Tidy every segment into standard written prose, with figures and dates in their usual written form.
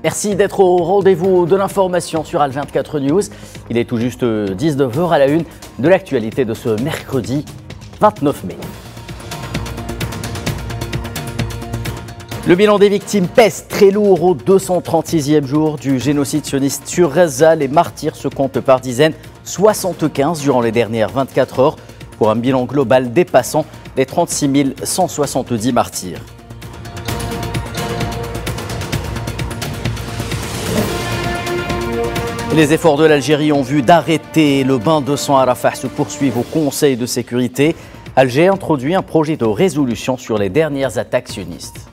Merci d'être au rendez-vous de l'information sur Al24 News. Il est tout juste 19h à la une de l'actualité de ce mercredi 29 mai. Le bilan des victimes pèse très lourd au 236e jour du génocide sioniste sur Gaza. Les martyrs se comptent par dizaines, 75 durant les dernières 24 heures, pour un bilan global dépassant les 36 170 martyrs. Les efforts de l'Algérie ont vu d'arrêter le bain de sang à Rafah se poursuivent au Conseil de sécurité. Alger introduit un projet de résolution sur les dernières attaques sionistes.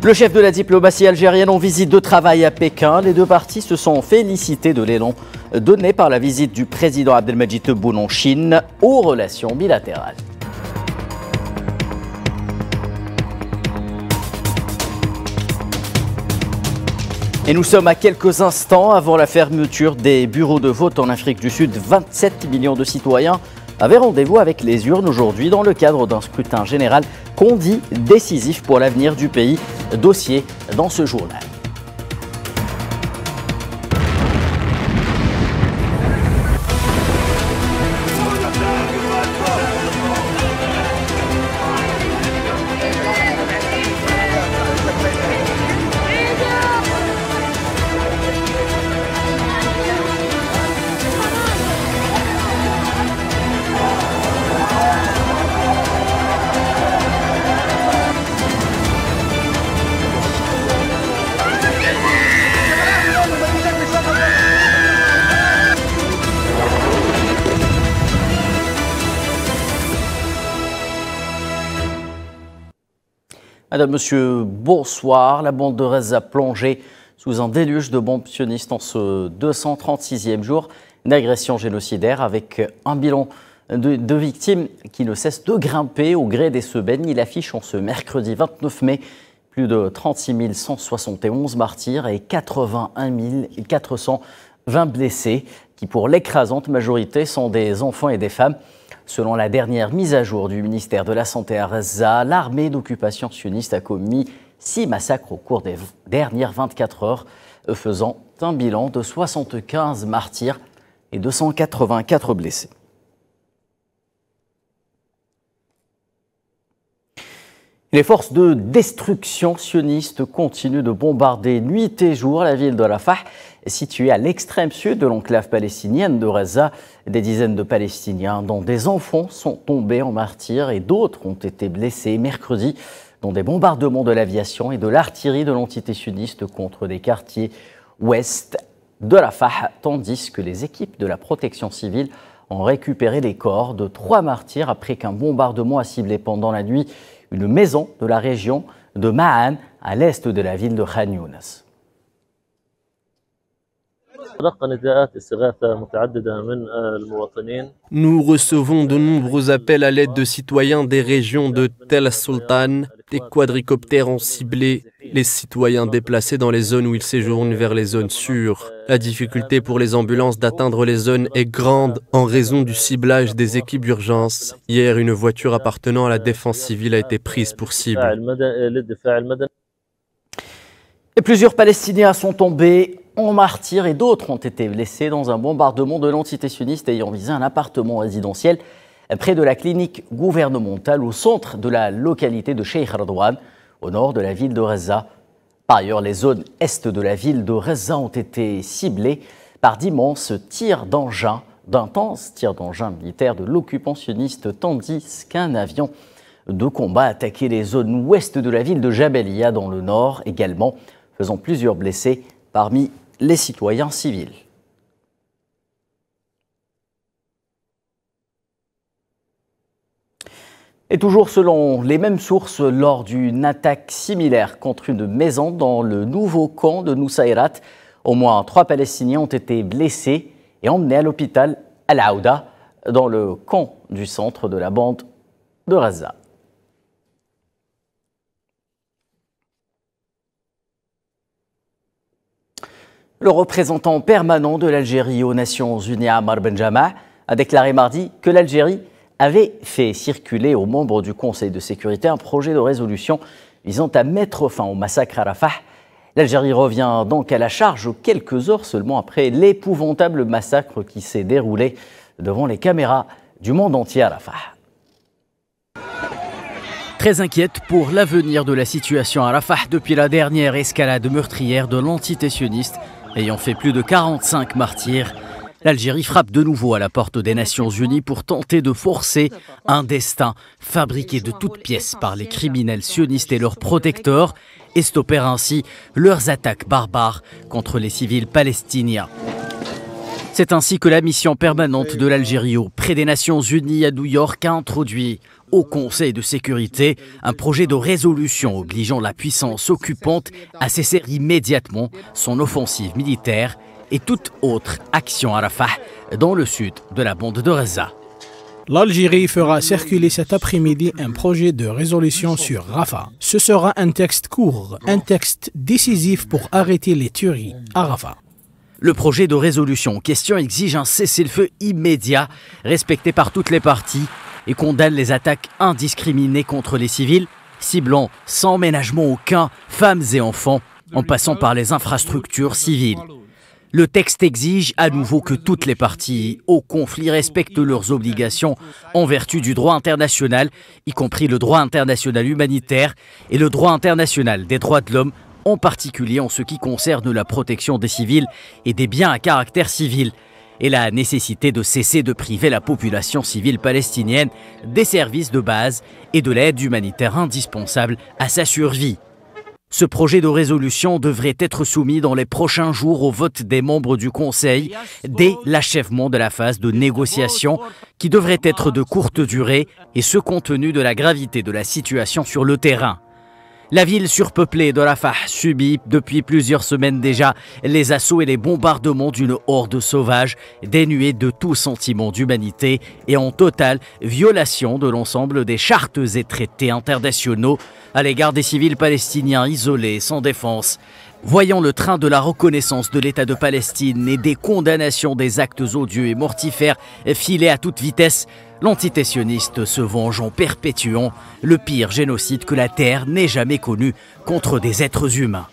Le chef de la diplomatie algérienne en visite de travail à Pékin. Les deux parties se sont félicitées de l'élan donné par la visite du président Abdelmadjid Tebboune en Chine aux relations bilatérales. Et nous sommes à quelques instants avant la fermeture des bureaux de vote en Afrique du Sud. 27 millions de citoyens avaient rendez-vous avec les urnes aujourd'hui dans le cadre d'un scrutin général qu'on dit décisif pour l'avenir du pays. Dossier dans ce journal. Madame, Monsieur, bonsoir. La bande de Gaza plongée sous un déluge de bombes sionistes en ce 236e jour d'agression génocidaire avec un bilan de victimes qui ne cesse de grimper au gré des semaines. Il affiche en ce mercredi 29 mai plus de 36 171 martyrs et 81 420 blessés qui pour l'écrasante majorité sont des enfants et des femmes. Selon la dernière mise à jour du ministère de la Santé à Gaza, l'armée d'occupation sioniste a commis 6 massacres au cours des dernières 24 heures, faisant un bilan de 75 martyrs et 284 blessés. Les forces de destruction sionistes continuent de bombarder nuit et jour la ville de Rafah, située à l'extrême sud de l'enclave palestinienne de Gaza. Des dizaines de Palestiniens, dont des enfants, sont tombés en martyrs et d'autres ont été blessés mercredi dans des bombardements de l'aviation et de l'artillerie de l'entité sioniste contre des quartiers ouest de Rafah, tandis que les équipes de la protection civile ont récupéré les corps de 3 martyrs après qu'un bombardement a ciblé pendant la nuit une maison de la région de Ma'an, à l'est de la ville de Khan Younes. Nous recevons de nombreux appels à l'aide de citoyens des régions de Tel Sultan. Des quadricoptères ont ciblé les citoyens déplacés dans les zones où ils séjournent vers les zones sûres. La difficulté pour les ambulances d'atteindre les zones est grande en raison du ciblage des équipes d'urgence. Hier, une voiture appartenant à la défense civile a été prise pour cible. Et plusieurs Palestiniens sont tombés en martyrs et d'autres ont été blessés dans un bombardement de l'entité sioniste ayant visé un appartement résidentiel près de la clinique gouvernementale au centre de la localité de Sheikh Radouane, au nord de la ville de Gaza. Par ailleurs, les zones est de la ville de Gaza ont été ciblées par d'intenses tirs d'engin militaires de l'occupant sioniste, tandis qu'un avion de combat a attaqué les zones ouest de la ville de Jabalia dans le nord également, faisant plusieurs blessés parmi les citoyens civils. Et toujours selon les mêmes sources, lors d'une attaque similaire contre une maison dans le nouveau camp de Nusayrat, au moins 3 Palestiniens ont été blessés et emmenés à l'hôpital Al-Aouda, dans le camp du centre de la bande de Gaza. Le représentant permanent de l'Algérie aux Nations Unies, Ammar Benjama, a déclaré mardi que l'Algérie avait fait circuler aux membres du Conseil de sécurité un projet de résolution visant à mettre fin au massacre à Rafah. L'Algérie revient donc à la charge quelques heures seulement après l'épouvantable massacre qui s'est déroulé devant les caméras du monde entier à Rafah. Très inquiète pour l'avenir de la situation à Rafah depuis la dernière escalade meurtrière de l'entité sioniste ayant fait plus de 45 martyrs. L'Algérie frappe de nouveau à la porte des Nations Unies pour tenter de forcer un destin fabriqué de toutes pièces par les criminels sionistes et leurs protecteurs et stopper ainsi leurs attaques barbares contre les civils palestiniens. C'est ainsi que la mission permanente de l'Algérie auprès des Nations Unies à New York a introduit au Conseil de sécurité un projet de résolution obligeant la puissance occupante à cesser immédiatement son offensive militaire et toute autre action à Rafah dans le sud de la bande de Gaza. L'Algérie fera circuler cet après-midi un projet de résolution sur Rafah. Ce sera un texte court, un texte décisif pour arrêter les tueries à Rafah. Le projet de résolution en question exige un cessez-le-feu immédiat, respecté par toutes les parties, et condamne les attaques indiscriminées contre les civils, ciblant sans ménagement aucun femmes et enfants, en passant par les infrastructures civiles. Le texte exige à nouveau que toutes les parties au conflit respectent leurs obligations en vertu du droit international, y compris le droit international humanitaire et le droit international des droits de l'homme, en particulier en ce qui concerne la protection des civils et des biens à caractère civil, et la nécessité de cesser de priver la population civile palestinienne des services de base et de l'aide humanitaire indispensable à sa survie. Ce projet de résolution devrait être soumis dans les prochains jours au vote des membres du Conseil dès l'achèvement de la phase de négociation qui devrait être de courte durée et ce compte tenu de la gravité de la situation sur le terrain. La ville surpeuplée de Rafah subit depuis plusieurs semaines déjà les assauts et les bombardements d'une horde sauvage dénuée de tout sentiment d'humanité et en totale violation de l'ensemble des chartes et traités internationaux à l'égard des civils palestiniens isolés sans défense. Voyant le train de la reconnaissance de l'État de Palestine et des condamnations des actes odieux et mortifères filer à toute vitesse, l'entité sioniste se venge en perpétuant le pire génocide que la Terre n'ait jamais connu contre des êtres humains.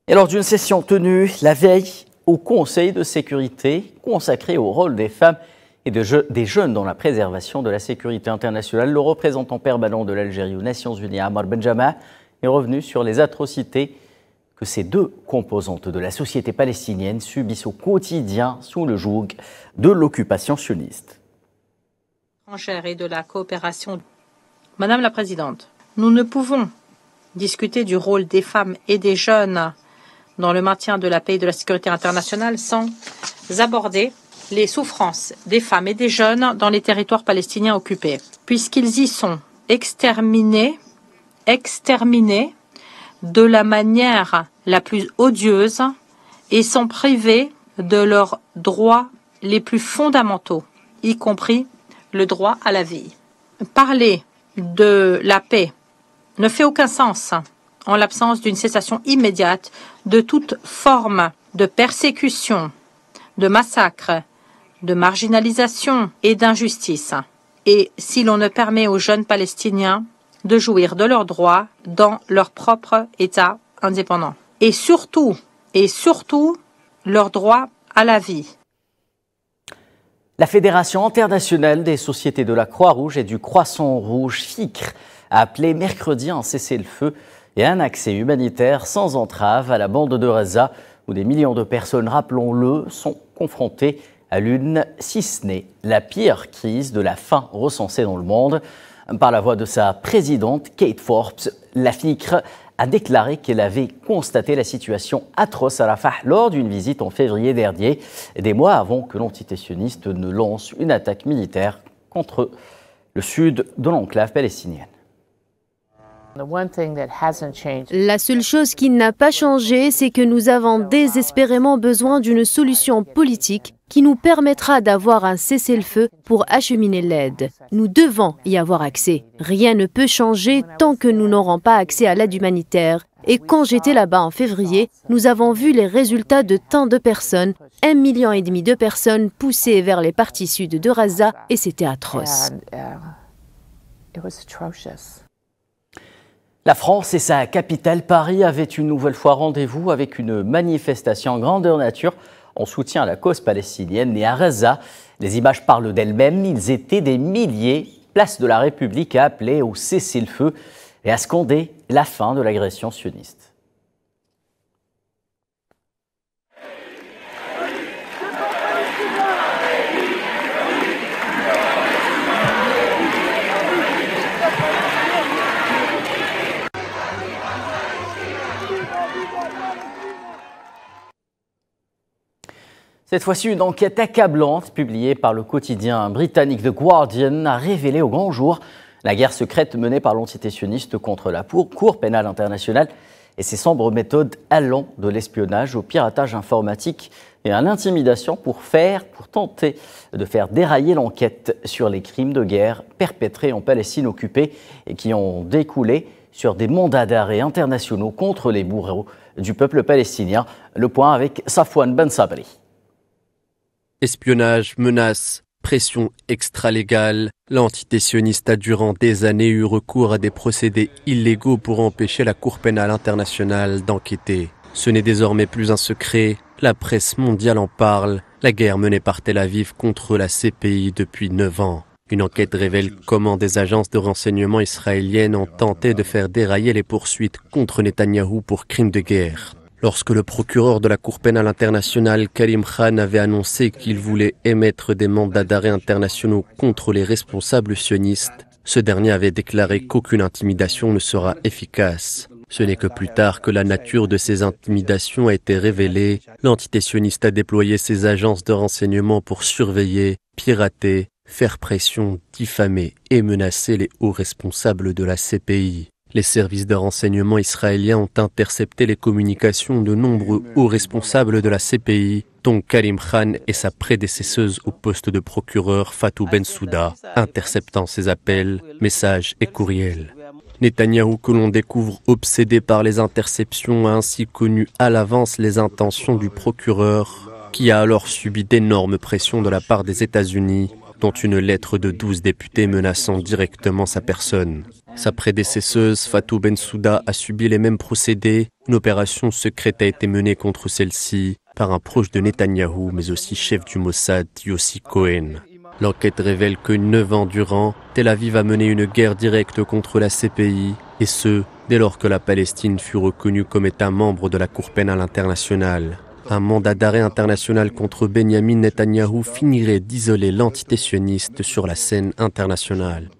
Et lors d'une session tenue la veille au Conseil de sécurité consacré au rôle des femmes et des jeunes dans la préservation de la sécurité internationale, le représentant permanent de l'Algérie aux Nations Unies, Ammar Benjama, est revenu sur les atrocités que ces deux composantes de la société palestinienne subissent au quotidien sous le joug de l'occupation sioniste. Et de la coopération. Madame la Présidente, nous ne pouvons discuter du rôle des femmes et des jeunes dans le maintien de la paix et de la sécurité internationale sans aborder les souffrances des femmes et des jeunes dans les territoires palestiniens occupés, puisqu'ils y sont exterminés de la manière la plus odieuse et sont privés de leurs droits les plus fondamentaux, y compris le droit à la vie. Parler de la paix ne fait aucun sens en l'absence d'une cessation immédiate de toute forme de persécution, de massacre, de marginalisation et d'injustice. Et si l'on ne permet aux jeunes Palestiniens de jouir de leurs droits dans leur propre État indépendant. Et surtout, leur droit à la vie. La Fédération internationale des sociétés de la Croix-Rouge et du Croissant-Rouge, FICR, a appelé mercredi un cessez-le-feu et un accès humanitaire sans entrave à la bande de Gaza, où des millions de personnes, rappelons-le, sont confrontées à l'une, si ce n'est la pire crise de la faim recensée dans le monde. Par la voix de sa présidente, Kate Forbes, la FICR a déclaré qu'elle avait constaté la situation atroce à Rafah lors d'une visite en février dernier, des mois avant que l'entité sioniste ne lance une attaque militaire contre le sud de l'enclave palestinienne. La seule chose qui n'a pas changé, c'est que nous avons désespérément besoin d'une solution politique qui nous permettra d'avoir un cessez-le-feu pour acheminer l'aide. Nous devons y avoir accès. Rien ne peut changer tant que nous n'aurons pas accès à l'aide humanitaire Et quand j'étais là-bas en février, nous avons vu les résultats de tant de personnes, 1,5 million de personnes poussées vers les parties sud de Gaza, et c'était atroce. La France et sa capitale, Paris, avaient une nouvelle fois rendez-vous avec une manifestation en grandeur nature en soutien à la cause palestinienne et à Gaza. Les images parlent d'elles-mêmes. Ils étaient des milliers, place de la République, à appeler au cessez-le-feu et à scander la fin de l'agression sioniste. Cette fois-ci, une enquête accablante publiée par le quotidien britannique The Guardian a révélé au grand jour la guerre secrète menée par l'entité sioniste contre la Cour pénale internationale et ses sombres méthodes allant de l'espionnage au piratage informatique et à l'intimidation pour tenter de faire dérailler l'enquête sur les crimes de guerre perpétrés en Palestine occupée et qui ont découlé sur des mandats d'arrêt internationaux contre les bourreaux du peuple palestinien. Le point avec Safwan Ben Sabri. Espionnage, menaces, pression extra-légale, l'entité sioniste a durant des années eu recours à des procédés illégaux pour empêcher la Cour pénale internationale d'enquêter. Ce n'est désormais plus un secret, la presse mondiale en parle, la guerre menée par Tel Aviv contre la CPI depuis 9 ans. Une enquête révèle comment des agences de renseignement israéliennes ont tenté de faire dérailler les poursuites contre Netanyahou pour crimes de guerre. Lorsque le procureur de la Cour pénale internationale, Karim Khan, avait annoncé qu'il voulait émettre des mandats d'arrêt internationaux contre les responsables sionistes, ce dernier avait déclaré qu'aucune intimidation ne sera efficace. Ce n'est que plus tard que la nature de ces intimidations a été révélée. L'entité sioniste a déployé ses agences de renseignement pour surveiller, pirater, faire pression, diffamer et menacer les hauts responsables de la CPI. Les services de renseignement israéliens ont intercepté les communications de nombreux hauts responsables de la CPI, dont Karim Khan et sa prédécesseuse au poste de procureur Fatou Bensouda, interceptant ses appels, messages et courriels. Netanyahou, que l'on découvre obsédé par les interceptions, a ainsi connu à l'avance les intentions du procureur, qui a alors subi d'énormes pressions de la part des États-Unis, dont une lettre de 12 députés menaçant directement sa personne. Sa prédécesseuse, Fatou Bensouda, a subi les mêmes procédés. Une opération secrète a été menée contre celle-ci par un proche de Netanyahou, mais aussi chef du Mossad, Yossi Cohen. L'enquête révèle que 9 ans durant, Tel Aviv a mené une guerre directe contre la CPI, et ce, dès lors que la Palestine fut reconnue comme État membre de la Cour pénale internationale. Un mandat d'arrêt international contre Benyamin Netanyahou finirait d'isoler l'entité sioniste sur la scène internationale.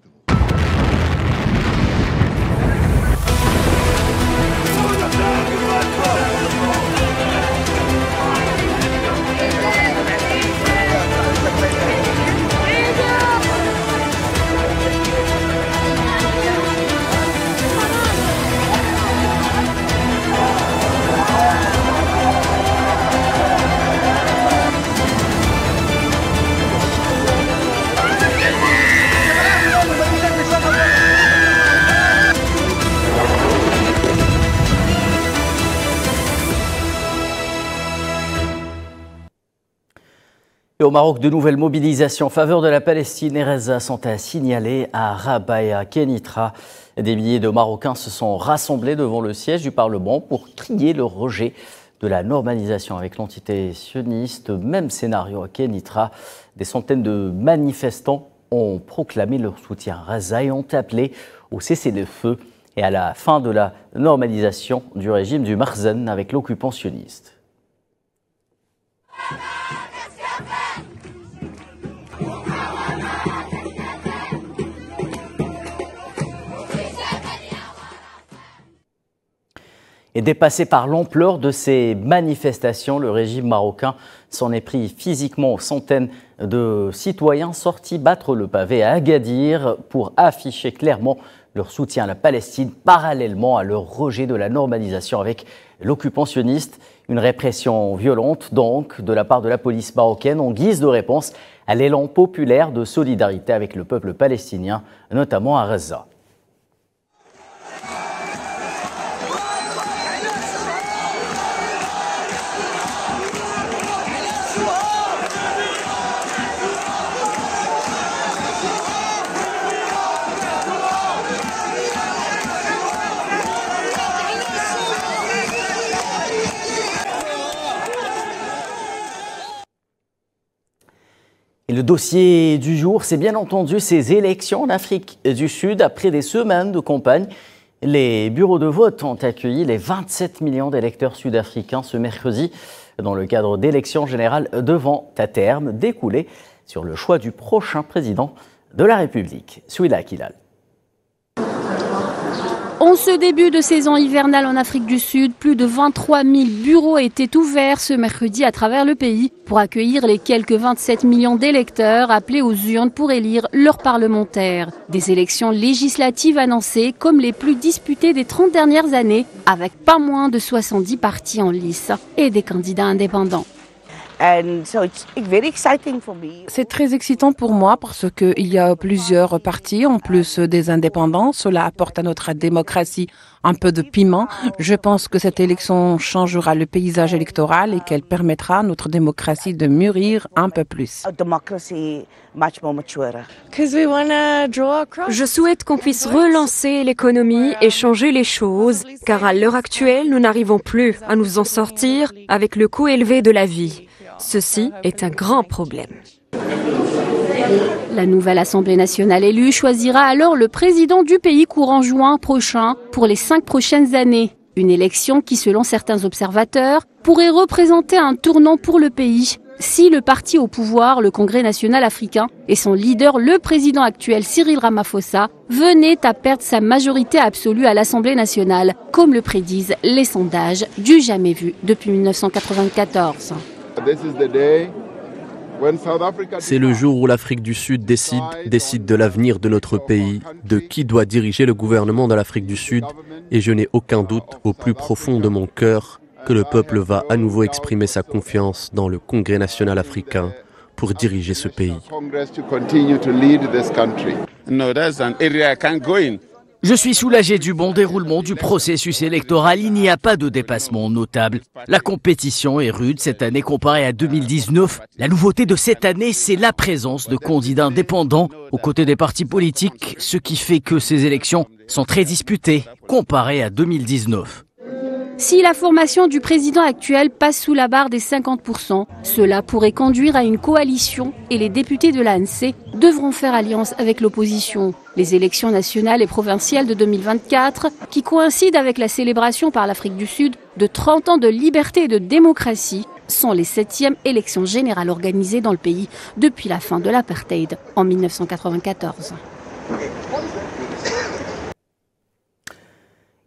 Et au Maroc, de nouvelles mobilisations en faveur de la Palestine et Gaza sont à signaler à Rabat et à Kenitra. Des milliers de Marocains se sont rassemblés devant le siège du Parlement pour crier le rejet de la normalisation avec l'entité sioniste. Même scénario à Kenitra. Des centaines de manifestants ont proclamé leur soutien à Gaza et ont appelé au cessez-le-feu et à la fin de la normalisation du régime du Marzen avec l'occupant sioniste. Et dépassé par l'ampleur de ces manifestations, le régime marocain s'en est pris physiquement aux centaines de citoyens sortis battre le pavé à Agadir pour afficher clairement leur soutien à la Palestine, parallèlement à leur rejet de la normalisation avec l'occupant sioniste. Une répression violente donc de la part de la police marocaine en guise de réponse à l'élan populaire de solidarité avec le peuple palestinien, notamment à Gaza. Et le dossier du jour, c'est bien entendu ces élections en Afrique du Sud. Après des semaines de campagne, les bureaux de vote ont accueilli les 27 millions d'électeurs sud-africains ce mercredi dans le cadre d'élections générales devant à terme découler sur le choix du prochain président de la République. Souila Kilal. En ce début de saison hivernale en Afrique du Sud, plus de 23 000 bureaux étaient ouverts ce mercredi à travers le pays pour accueillir les quelques 27 millions d'électeurs appelés aux urnes pour élire leurs parlementaires. Des élections législatives annoncées comme les plus disputées des 30 dernières années, avec pas moins de 70 partis en lice et des candidats indépendants. C'est très excitant pour moi parce qu'il y a plusieurs partis en plus des indépendants. Cela apporte à notre démocratie un peu de piment. Je pense que cette élection changera le paysage électoral et qu'elle permettra à notre démocratie de mûrir un peu plus. Je souhaite qu'on puisse relancer l'économie et changer les choses, car à l'heure actuelle, nous n'arrivons plus à nous en sortir avec le coût élevé de la vie. Ceci est un grand problème. La nouvelle Assemblée nationale élue choisira alors le président du pays courant juin prochain pour les 5 prochaines années. Une élection qui, selon certains observateurs, pourrait représenter un tournant pour le pays si le parti au pouvoir, le Congrès national africain, et son leader, le président actuel Cyril Ramaphosa, venaient à perdre sa majorité absolue à l'Assemblée nationale, comme le prédisent les sondages du jamais vu depuis 1994. C'est le jour où l'Afrique du Sud décide de l'avenir de notre pays, de qui doit diriger le gouvernement de l'Afrique du Sud, et je n'ai aucun doute au plus profond de mon cœur que le peuple va à nouveau exprimer sa confiance dans le Congrès national africain pour diriger ce pays. Je suis soulagé du bon déroulement du processus électoral. Il n'y a pas de dépassement notable. La compétition est rude cette année comparée à 2019. La nouveauté de cette année, c'est la présence de candidats indépendants aux côtés des partis politiques, ce qui fait que ces élections sont très disputées comparées à 2019. Si la formation du président actuel passe sous la barre des 50%, cela pourrait conduire à une coalition et les députés de l'ANC devront faire alliance avec l'opposition. Les élections nationales et provinciales de 2024, qui coïncident avec la célébration par l'Afrique du Sud de 30 ans de liberté et de démocratie, sont les 7e élections générales organisées dans le pays depuis la fin de l'apartheid en 1994.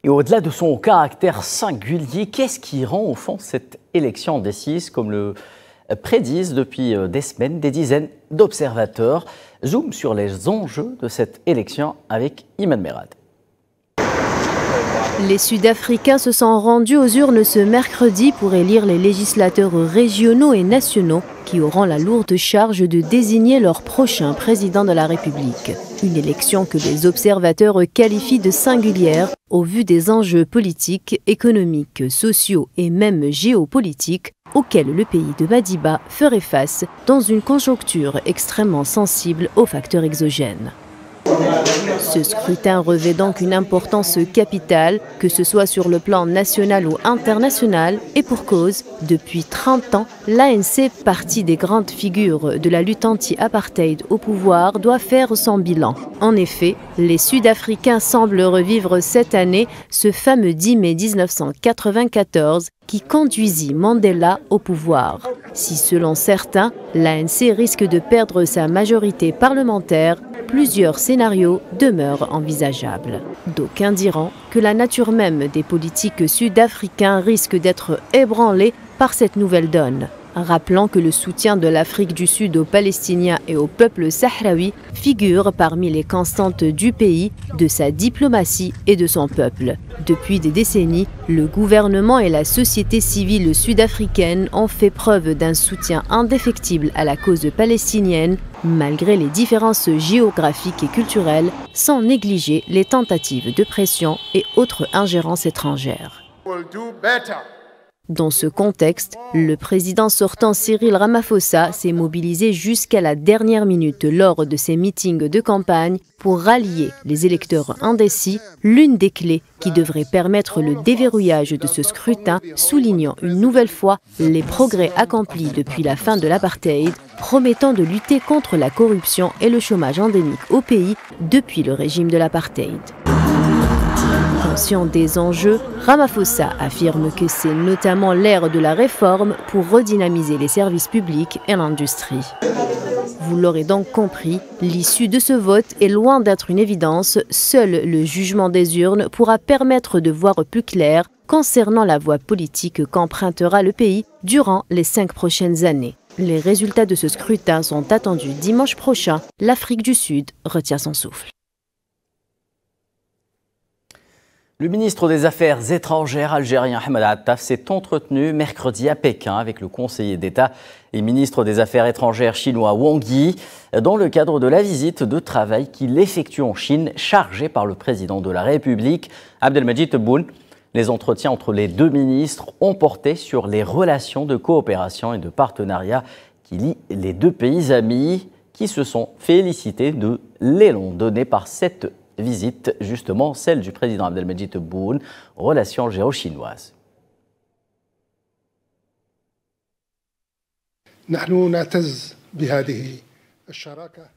Et au-delà de son caractère singulier, qu'est-ce qui rend au fond cette élection indécise, comme le prédisent depuis des semaines des dizaines d'observateurs? Zoom sur les enjeux de cette élection avec Iman Merad. Les Sud-Africains se sont rendus aux urnes ce mercredi pour élire les législateurs régionaux et nationaux qui auront la lourde charge de désigner leur prochain président de la République. Une élection que les observateurs qualifient de singulière au vu des enjeux politiques, économiques, sociaux et même géopolitiques auxquels le pays de Madiba ferait face dans une conjoncture extrêmement sensible aux facteurs exogènes. Ce scrutin revêt donc une importance capitale, que ce soit sur le plan national ou international, et pour cause, depuis 30 ans, l'ANC, partie des grandes figures de la lutte anti-apartheid au pouvoir, doit faire son bilan. En effet, les Sud-Africains semblent revivre cette année ce fameux 10 mai 1994 qui conduisit Mandela au pouvoir. Si, selon certains, l'ANC risque de perdre sa majorité parlementaire, plusieurs scénarios demeurent envisageables. D'aucuns diront que la nature même des politiques sud-africains risque d'être ébranlée par cette nouvelle donne. Rappelant que le soutien de l'Afrique du Sud aux Palestiniens et au peuple sahraoui figure parmi les constantes du pays, de sa diplomatie et de son peuple. Depuis des décennies, le gouvernement et la société civile sud-africaine ont fait preuve d'un soutien indéfectible à la cause palestinienne, malgré les différences géographiques et culturelles, sans négliger les tentatives de pression et autres ingérences étrangères. Dans ce contexte, le président sortant Cyril Ramaphosa s'est mobilisé jusqu'à la dernière minute lors de ses meetings de campagne pour rallier les électeurs indécis, l'une des clés qui devrait permettre le déverrouillage de ce scrutin, soulignant une nouvelle fois les progrès accomplis depuis la fin de l'apartheid, promettant de lutter contre la corruption et le chômage endémique au pays depuis le régime de l'apartheid. Conscient des enjeux, Ramaphosa affirme que c'est notamment l'ère de la réforme pour redynamiser les services publics et l'industrie. Vous l'aurez donc compris, l'issue de ce vote est loin d'être une évidence. Seul le jugement des urnes pourra permettre de voir plus clair concernant la voie politique qu'empruntera le pays durant les 5 prochaines années. Les résultats de ce scrutin sont attendus dimanche prochain. L'Afrique du Sud retient son souffle. Le ministre des Affaires étrangères algérien Ahmed Attaf s'est entretenu mercredi à Pékin avec le conseiller d'État et ministre des Affaires étrangères chinois Wang Yi dans le cadre de la visite de travail qu'il effectue en Chine, chargée par le président de la République, Abdelmadjid Tebboune. Les entretiens entre les deux ministres ont porté sur les relations de coopération et de partenariat qui lient les deux pays amis, qui se sont félicités de l'élan donné par cette visite, justement celle du président Abdelmadjid Tebboune, relations algéro-chinoises.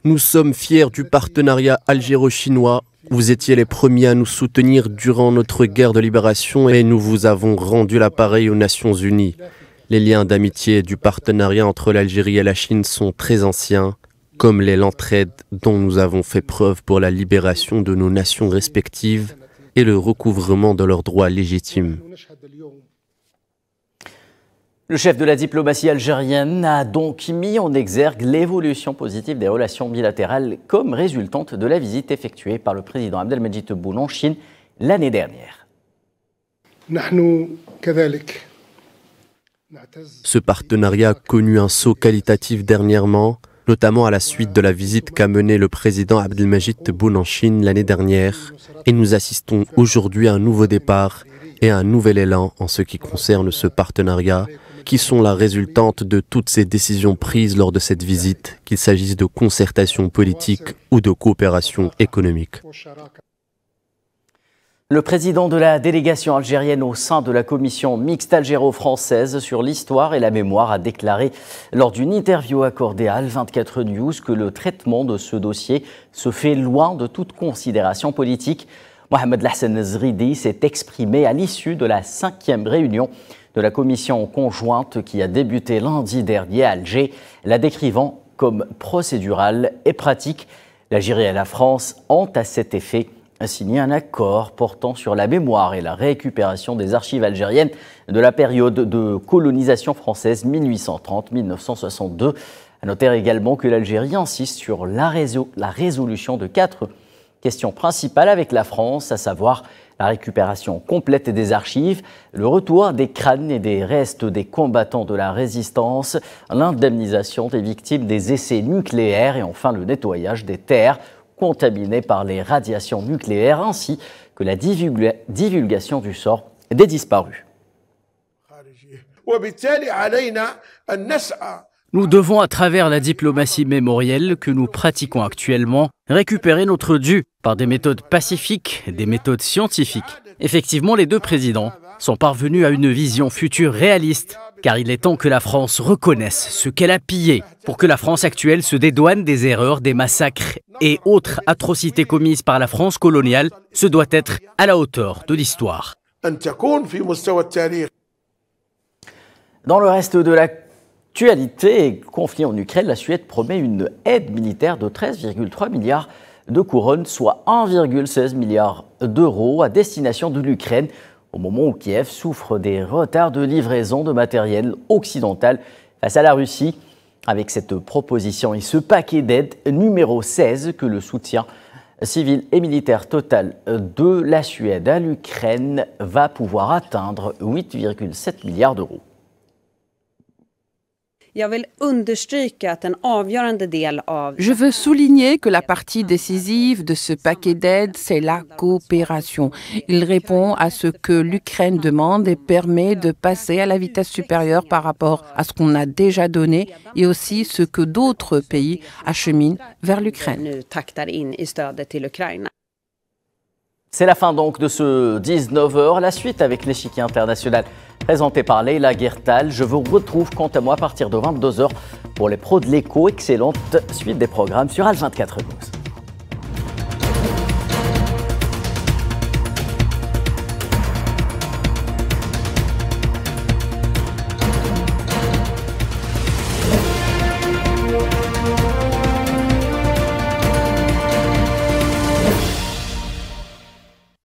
Nous sommes fiers du partenariat algéro-chinois. Vous étiez les premiers à nous soutenir durant notre guerre de libération et nous vous avons rendu l'appareil aux Nations Unies. Les liens d'amitié et du partenariat entre l'Algérie et la Chine sont très anciens, comme l'entraide dont nous avons fait preuve pour la libération de nos nations respectives et le recouvrement de leurs droits légitimes. Le chef de la diplomatie algérienne a donc mis en exergue l'évolution positive des relations bilatérales comme résultante de la visite effectuée par le président Abdelmadjid Tebboune en Chine l'année dernière. Ce partenariat a connu un saut qualitatif dernièrement, notamment à la suite de la visite qu'a menée le président Abdelmadjid Tebboune en Chine l'année dernière, et nous assistons aujourd'hui à un nouveau départ et à un nouvel élan en ce qui concerne ce partenariat, qui sont la résultante de toutes ces décisions prises lors de cette visite, qu'il s'agisse de concertation politique ou de coopération économique. Le président de la délégation algérienne au sein de la commission mixte algéro-française sur l'histoire et la mémoire a déclaré lors d'une interview accordée à Al24 News que le traitement de ce dossier se fait loin de toute considération politique. Mohamed Lahsen Zridi s'est exprimé à l'issue de la 5e réunion de la commission conjointe qui a débuté lundi dernier à Alger, la décrivant comme procédurale et pratique. L'Algérie et la France ont à cet effet signé un accord portant sur la mémoire et la récupération des archives algériennes de la période de colonisation française 1830-1962. À noter également que l'Algérie insiste sur la résolution de 4 questions principales avec la France, à savoir la récupération complète des archives, le retour des crânes et des restes des combattants de la résistance, l'indemnisation des victimes des essais nucléaires et enfin le nettoyage des terres contaminées par les radiations nucléaires ainsi que la divulgation du sort des disparus. Nous devons, à travers la diplomatie mémorielle que nous pratiquons actuellement, récupérer notre dû par des méthodes pacifiques, des méthodes scientifiques. Effectivement, les deux présidents sont parvenus à une vision future réaliste, car il est temps que la France reconnaisse ce qu'elle a pillé, pour que la France actuelle se dédouane des erreurs, des massacres et autres atrocités commises par la France coloniale. Ce doit être à la hauteur de l'histoire. Dans le reste de l'actualité et conflit en Ukraine, la Suède promet une aide militaire de 13,3 milliards de couronnes, soit 1,16 milliard d'euros à destination de l'Ukraine, au moment où Kiev souffre des retards de livraison de matériel occidental face à la Russie. Avec cette proposition et ce paquet d'aide numéro 16 que le soutien civil et militaire total de la Suède à l'Ukraine va pouvoir atteindre 8,7 milliards d'euros. Je veux souligner que la partie décisive de ce paquet d'aide, c'est la coopération. Il répond à ce que l'Ukraine demande et permet de passer à la vitesse supérieure par rapport à ce qu'on a déjà donné et aussi ce que d'autres pays acheminent vers l'Ukraine. C'est la fin donc de ce 19h. La suite avec l'échiquier international présenté par Leïla Guertal. Je vous retrouve quant à moi à partir de 22h pour les pros de l'écho. Excellente suite des programmes sur Al 24 News.